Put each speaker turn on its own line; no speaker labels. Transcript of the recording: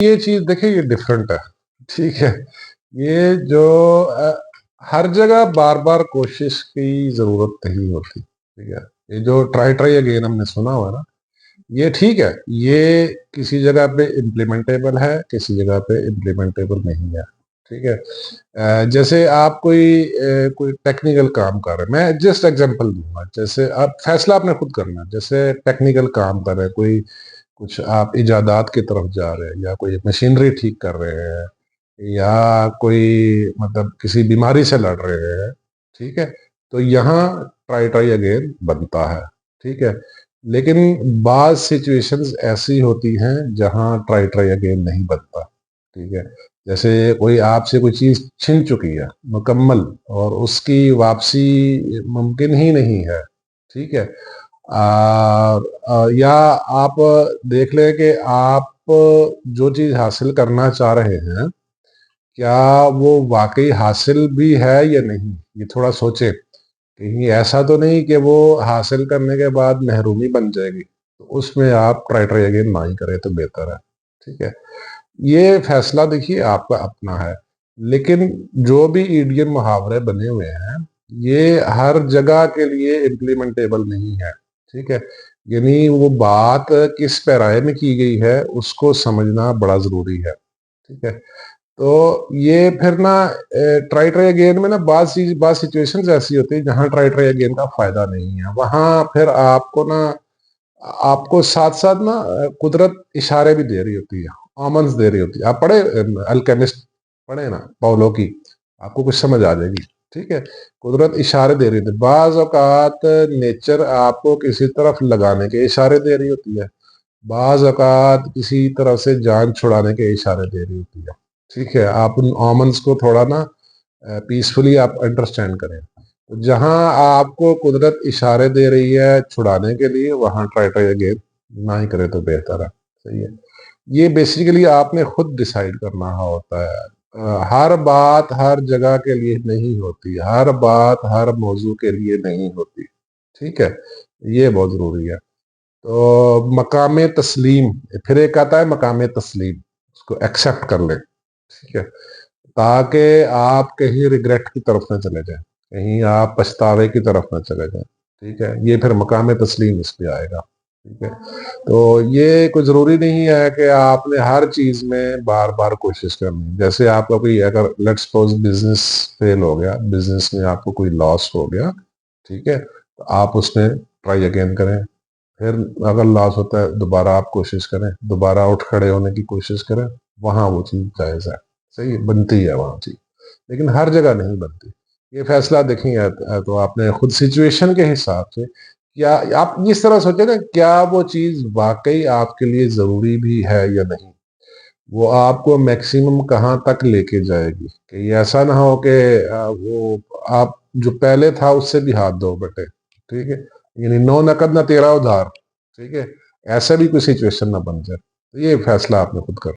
یہ چیز دیکھیں یہ ڈفرینٹ ہے، ٹھیک ہے۔ یہ جو ہر جگہ بار بار کوشش کی ضرورت نہیں ہوتی، ٹھیک ہے۔ یہ جو ٹرائی اگین ہم نے سنا ہوا نا، یہ ٹھیک ہے، یہ کسی جگہ پہ امپلیمنٹیبل ہے، کسی جگہ پہ امپلیمنٹیبل نہیں ہے، ٹھیک ہے۔ جیسے آپ کوئی ٹیکنیکل کام کر رہے ہیں، میں جسٹ ایگزامپل دوں گا، جیسے آپ فیصلہ آپ نے خود کرنا ہے، جیسے ٹیکنیکل کام کر رہے ہیں، کوئی کچھ آپ ایجادات کی طرف جا رہے ہیں، یا کوئی مشینری ٹھیک کر رہے ہیں، یا کوئی مطلب کسی بیماری سے لڑ رہے ہیں، ٹھیک ہے، تو یہاں ٹرائی اگین بنتا ہے، ٹھیک ہے۔ لیکن بعض سچویشنز ایسی ہوتی ہیں جہاں ٹرائی اگین نہیں بنتا، ٹھیک ہے۔ جیسے کوئی آپ سے کوئی چیز چھن چکی ہے مکمل، اور اس کی واپسی ممکن ہی نہیں ہے، ٹھیک ہے۔ یا آپ دیکھ لیں کہ آپ جو چیز حاصل کرنا چاہ رہے ہیں، کیا وہ واقعی حاصل بھی ہے یا نہیں، یہ تھوڑا سوچیں، کہیں ایسا تو نہیں کہ وہ حاصل کرنے کے بعد محرومی بن جائے گی، تو اس میں آپ ٹرائی اگین نہ ہی کریں تو بہتر ہے، ٹھیک ہے۔ یہ فیصلہ دیکھیے آپ کا اپنا ہے، لیکن جو بھی ایڈیم محاورے بنے ہوئے ہیں یہ ہر جگہ کے لیے امپلیمنٹیبل نہیں ہے، ٹھیک ہے۔ یعنی وہ بات کس پیرائے میں کی گئی ہے اس کو سمجھنا بڑا ضروری ہے، ٹھیک ہے۔ تو یہ پھر نا ٹرائی اگین میں نا بعض سچویشنز ایسی ہوتی ہیں جہاں ٹرائی اگین کا فائدہ نہیں ہے، وہاں پھر آپ کو ساتھ ساتھ نا قدرت اشارے بھی دے رہی ہوتی ہے، آمنز دے رہی ہوتی ہے۔ آپ پڑھے الکیمسٹ پڑھے نا پاولو کی، آپ کو کچھ سمجھ آ جائے گی، ٹھیک ہے۔ قدرت اشارے دے رہی ہوتی ہے، بعض اوقات نیچر آپ کو کسی طرف لگانے کے اشارے دے رہی ہوتی ہے، بعض اوقات کسی طرف سے جان چھڑانے کے اشارے دے رہی ہوتی ہے، ٹھیک ہے۔ آپ ان آمنز کو تھوڑا نا پیسفلی آپ انڈرسٹینڈ کریں۔ جہاں آپ کو قدرت اشارے دے رہی ہے چھڑانے کے لیے، وہاں ٹرائی اگین نہ ہی کرے تو بہتر ہے، صحیح ہے۔ یہ بیسیکلی آپ نے خود ڈیسائیڈ کرنا ہوتا ہے، ہر بات ہر جگہ کے لیے نہیں ہوتی، ہر بات ہر موضوع کے لیے نہیں ہوتی، ٹھیک ہے۔ یہ بہت ضروری ہے۔ تو مقام تسلیم، پھر ایک آتا ہے مقام تسلیم، اس کو ایکسیپٹ کر لیں، ٹھیک ہے، تاکہ آپ کہیں ریگریٹ کی طرف نہ چلے جائیں، کہیں آپ پچھتاوے کی طرف نہ چلے جائیں، ٹھیک ہے۔ یہ پھر مقام تسلیم اس پہ آئے گا، ٹھیک ہے۔ تو یہ کوئی ضروری نہیں ہے کہ آپ نے ہر چیز میں بار بار کوشش کرنی، جیسے آپ کا کوئی اگر لیٹس سپوز بزنس فیل ہو گیا، بزنس میں آپ کو کوئی لاس ہو گیا، ٹھیک ہے، تو آپ اس میں ٹرائی اگین کریں، پھر اگر لاس ہوتا ہے دوبارہ آپ کوشش کریں، دوبارہ اٹھ کھڑے ہونے کی کوشش کریں، وہاں وہ چیز جائز ہے، صحیح بنتی ہے وہاں چیز، لیکن ہر جگہ نہیں بنتی۔ یہ فیصلہ دیکھیں تو آپ نے خود سچویشن کے حساب سے، کیا آپ اس طرح سوچیں نا، کیا وہ چیز واقعی آپ کے لیے ضروری بھی ہے یا نہیں، وہ آپ کو میکسیمم کہاں تک لے کے جائے گی، کہ یہ ایسا نہ ہو کہ وہ آپ جو پہلے تھا اس سے بھی ہاتھ دھو بیٹھے، ٹھیک ہے، یعنی نو نقد نہ تیرا ادھار، ٹھیک ہے، ایسا بھی کوئی سچویشن نہ بن جائے۔ تو یہ فیصلہ آپ نے خود کر